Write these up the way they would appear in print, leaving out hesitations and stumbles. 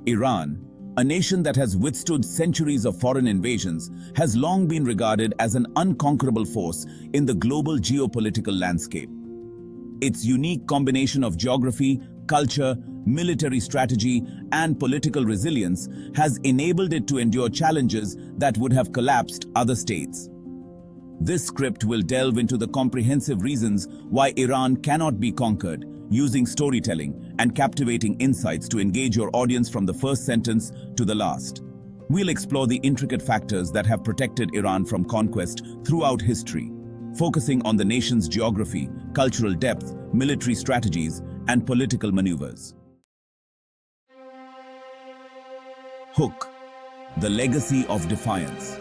Iran, a nation that has withstood centuries of foreign invasions, has long been regarded as an unconquerable force in the global geopolitical landscape. Its unique combination of geography, culture, military strategy, and political resilience has enabled it to endure challenges that would have collapsed other states. This script will delve into the comprehensive reasons why Iran cannot be conquered, using storytelling and captivating insights to engage your audience from the first sentence to the last. We'll explore the intricate factors that have protected Iran from conquest throughout history, focusing on the nation's geography, cultural depth, military strategies, and political maneuvers. Hook, the legacy of defiance.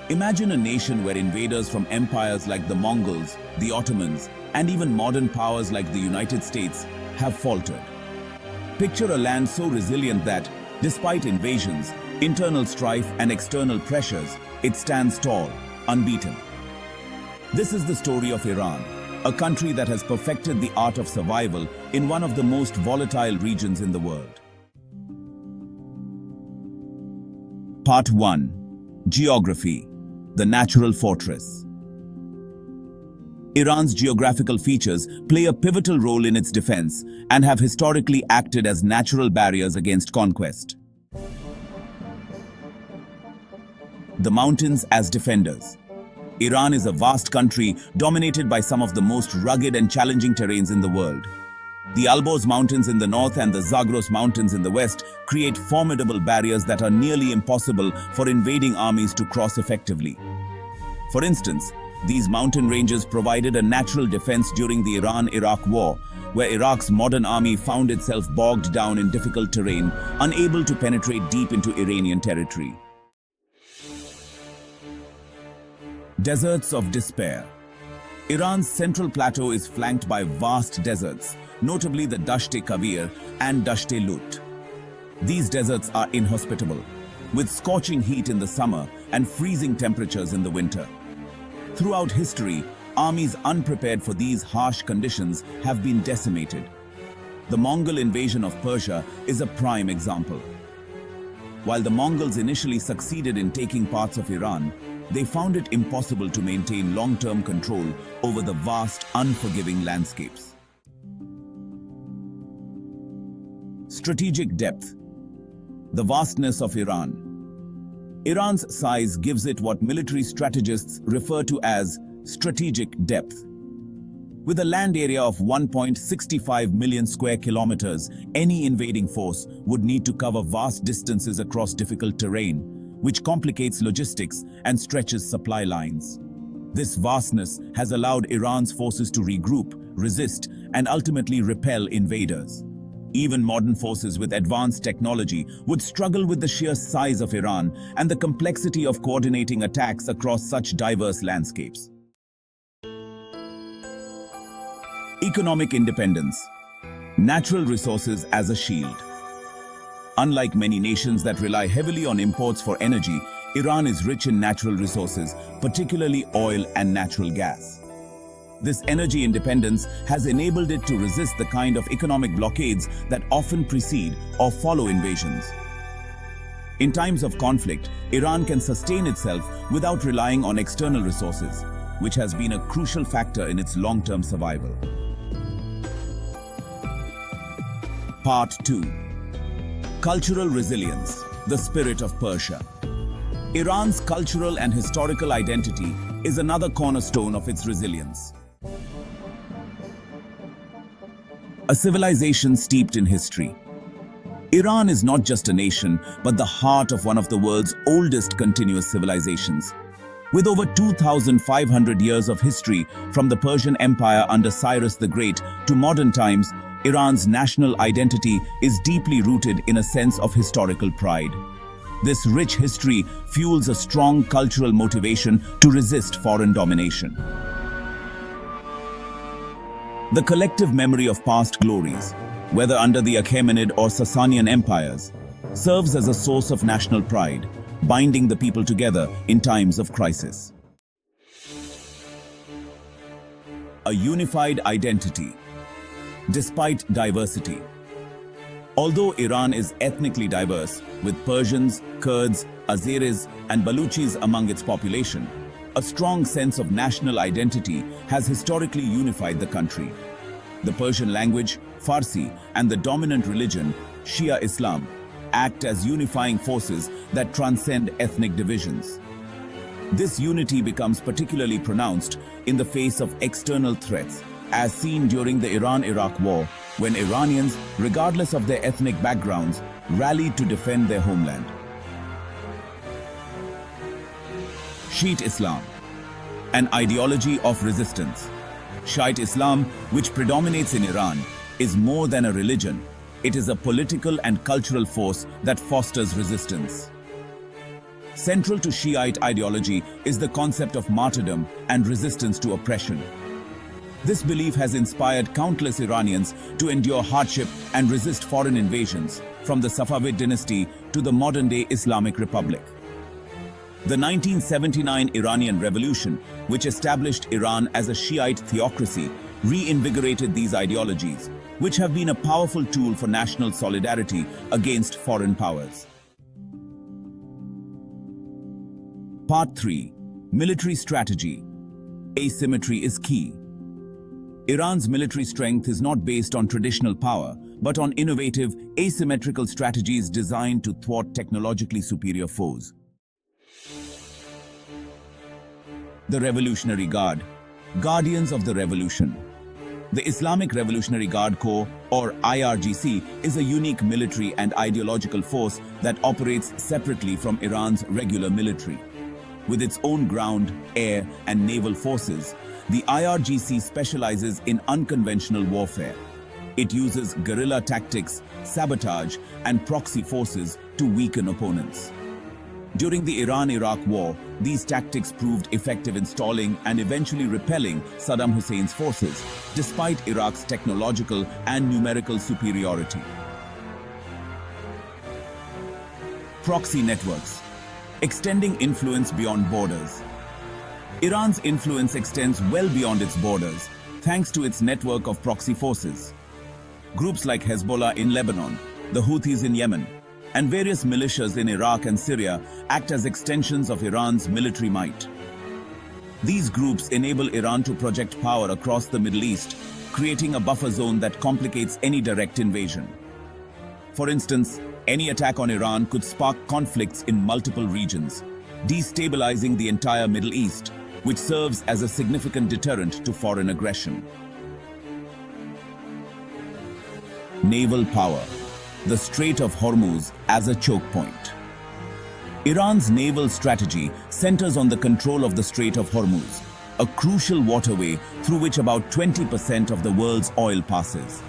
Imagine a nation where invaders from empires like the Mongols, the Ottomans, and even modern powers like the United States have faltered. Picture a land so resilient that, despite invasions, internal strife, and external pressures, it stands tall, unbeaten. This is the story of Iran, a country that has perfected the art of survival in one of the most volatile regions in the world. Part 1. Geography, the natural fortress. Iran's geographical features play a pivotal role in its defense and have historically acted as natural barriers against conquest. The mountains as defenders. Iran is a vast country dominated by some of the most rugged and challenging terrains in the world. The Alborz Mountains in the north and the Zagros Mountains in the west create formidable barriers that are nearly impossible for invading armies to cross effectively. For instance, these mountain ranges provided a natural defense during the Iran-Iraq War, where Iraq's modern army found itself bogged down in difficult terrain, unable to penetrate deep into Iranian territory. Deserts of despair. Iran's central plateau is flanked by vast deserts, notably the Dasht-e-Kavir and Dasht-e-Lut. These deserts are inhospitable, with scorching heat in the summer and freezing temperatures in the winter. Throughout history, armies unprepared for these harsh conditions have been decimated. The Mongol invasion of Persia is a prime example. While the Mongols initially succeeded in taking parts of Iran, they found it impossible to maintain long-term control over the vast, unforgiving landscapes. Strategic depth. The vastness of Iran. Iran's size gives it what military strategists refer to as strategic depth. With a land area of 1.65 million square kilometers, any invading force would need to cover vast distances across difficult terrain, which complicates logistics and stretches supply lines. This vastness has allowed Iran's forces to regroup, resist, and ultimately repel invaders. Even modern forces with advanced technology would struggle with the sheer size of Iran and the complexity of coordinating attacks across such diverse landscapes. Economic independence. Natural resources as a shield. Unlike many nations that rely heavily on imports for energy, Iran is rich in natural resources, particularly oil and natural gas. This energy independence has enabled it to resist the kind of economic blockades that often precede or follow invasions. In times of conflict, Iran can sustain itself without relying on external resources, which has been a crucial factor in its long-term survival. Part 2. Cultural resilience, the spirit of Persia. Iran's cultural and historical identity is another cornerstone of its resilience. A civilization steeped in history. Iran is not just a nation, but the heart of one of the world's oldest continuous civilizations. With over 2,500 years of history, from the Persian Empire under Cyrus the Great to modern times, Iran's national identity is deeply rooted in a sense of historical pride. This rich history fuels a strong cultural motivation to resist foreign domination. The collective memory of past glories, whether under the Achaemenid or Sasanian empires, serves as a source of national pride, binding the people together in times of crisis. A unified identity. Despite diversity. Although Iran is ethnically diverse, with Persians, Kurds, Azeris, and Baluchis among its population, a strong sense of national identity has historically unified the country. The Persian language, Farsi, and the dominant religion, Shia Islam, act as unifying forces that transcend ethnic divisions. This unity becomes particularly pronounced in the face of external threats, as seen during the Iran-Iraq War, when Iranians, regardless of their ethnic backgrounds, rallied to defend their homeland. Shiite Islam, an ideology of resistance. Shiite Islam, which predominates in Iran, is more than a religion. It is a political and cultural force that fosters resistance. Central to Shiite ideology is the concept of martyrdom and resistance to oppression. This belief has inspired countless Iranians to endure hardship and resist foreign invasions, from the Safavid dynasty to the modern-day Islamic Republic. The 1979 Iranian Revolution, which established Iran as a Shiite theocracy, reinvigorated these ideologies, which have been a powerful tool for national solidarity against foreign powers. Part 3. Military Strategy. Asymmetry is key. Iran's military strength is not based on traditional power, but on innovative, asymmetrical strategies designed to thwart technologically superior foes. The Revolutionary Guard, Guardians of the Revolution. The Islamic Revolutionary Guard Corps, or IRGC, is a unique military and ideological force that operates separately from Iran's regular military. With its own ground, air, and naval forces, the IRGC specializes in unconventional warfare. It uses guerrilla tactics, sabotage, and proxy forces to weaken opponents. During the Iran-Iraq War, these tactics proved effective in stalling and eventually repelling Saddam Hussein's forces, despite Iraq's technological and numerical superiority. Proxy networks, extending influence beyond borders. Iran's influence extends well beyond its borders, thanks to its network of proxy forces. Groups like Hezbollah in Lebanon, the Houthis in Yemen, and various militias in Iraq and Syria act as extensions of Iran's military might. These groups enable Iran to project power across the Middle East, creating a buffer zone that complicates any direct invasion. For instance, any attack on Iran could spark conflicts in multiple regions, destabilizing the entire Middle East, which serves as a significant deterrent to foreign aggression. Naval power. The Strait of Hormuz as a choke point. Iran's naval strategy centers on the control of the Strait of Hormuz, a crucial waterway through which about 20% of the world's oil passes.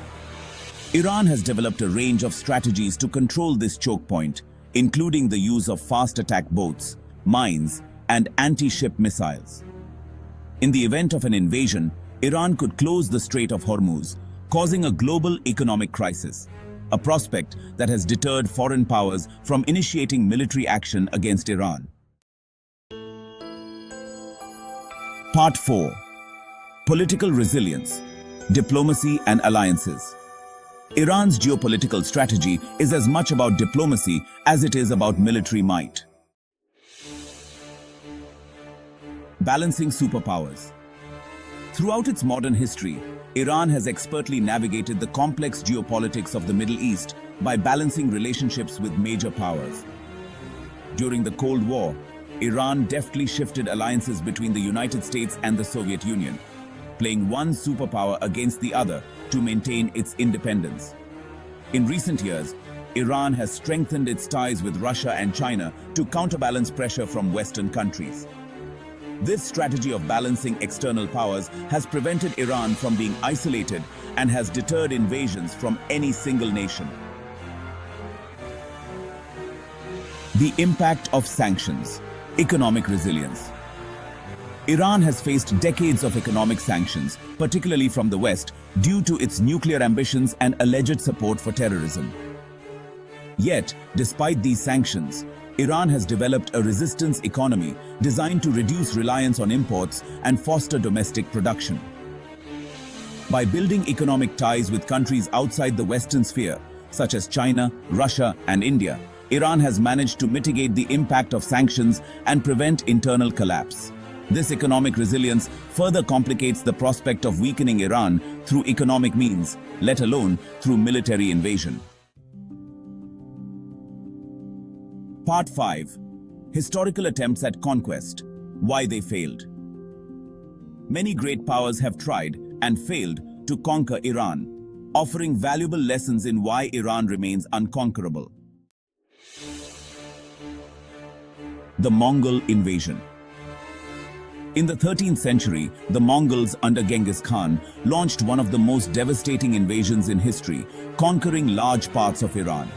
Iran has developed a range of strategies to control this choke point, including the use of fast attack boats, mines, and anti-ship missiles. In the event of an invasion, Iran could close the Strait of Hormuz, causing a global economic crisis, a prospect that has deterred foreign powers from initiating military action against Iran. Part 4. Political resilience, diplomacy and alliances. Iran's geopolitical strategy is as much about diplomacy as it is about military might. Balancing superpowers. Throughout its modern history, Iran has expertly navigated the complex geopolitics of the Middle East by balancing relationships with major powers. During the Cold War, Iran deftly shifted alliances between the United States and the Soviet Union, playing one superpower against the other to maintain its independence. In recent years, Iran has strengthened its ties with Russia and China to counterbalance pressure from Western countries. This strategy of balancing external powers has prevented Iran from being isolated and has deterred invasions from any single nation. The impact of sanctions, economic resilience. Iran has faced decades of economic sanctions, particularly from the West, due to its nuclear ambitions and alleged support for terrorism. Yet, despite these sanctions, Iran has developed a resistance economy designed to reduce reliance on imports and foster domestic production. By building economic ties with countries outside the Western sphere, such as China, Russia, and India, Iran has managed to mitigate the impact of sanctions and prevent internal collapse. This economic resilience further complicates the prospect of weakening Iran through economic means, let alone through military invasion. Part 5. Historical attempts at conquest. Why they failed. Many great powers have tried and failed to conquer Iran, offering valuable lessons in why Iran remains unconquerable. The Mongol invasion. In the 13th century, the Mongols under Genghis Khan launched one of the most devastating invasions in history, conquering large parts of Iran.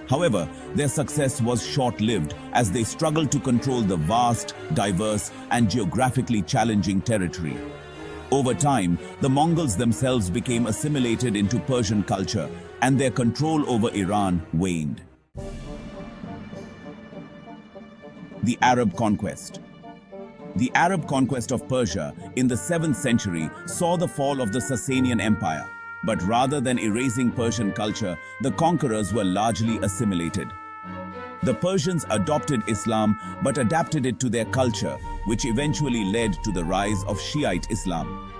However, their success was short-lived as they struggled to control the vast, diverse, and geographically challenging territory. Over time, the Mongols themselves became assimilated into Persian culture, and their control over Iran waned. The Arab conquest. The Arab conquest of Persia in the 7th century saw the fall of the Sasanian Empire, but rather than erasing Persian culture, the conquerors were largely assimilated. The Persians adopted Islam but adapted it to their culture, which eventually led to the rise of Shiite Islam.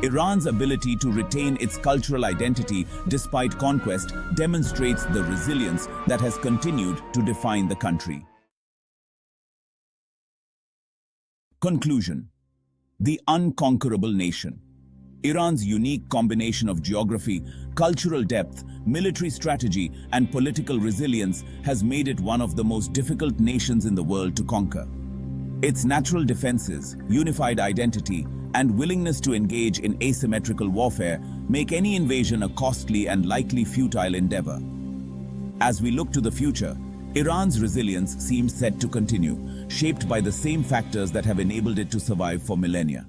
Iran's ability to retain its cultural identity despite conquest demonstrates the resilience that has continued to define the country. Conclusion. The unconquerable nation. Iran's unique combination of geography, cultural depth, military strategy, and political resilience has made it one of the most difficult nations in the world to conquer. Its natural defenses, unified identity, and willingness to engage in asymmetrical warfare make any invasion a costly and likely futile endeavor. As we look to the future, Iran's resilience seems set to continue, shaped by the same factors that have enabled it to survive for millennia.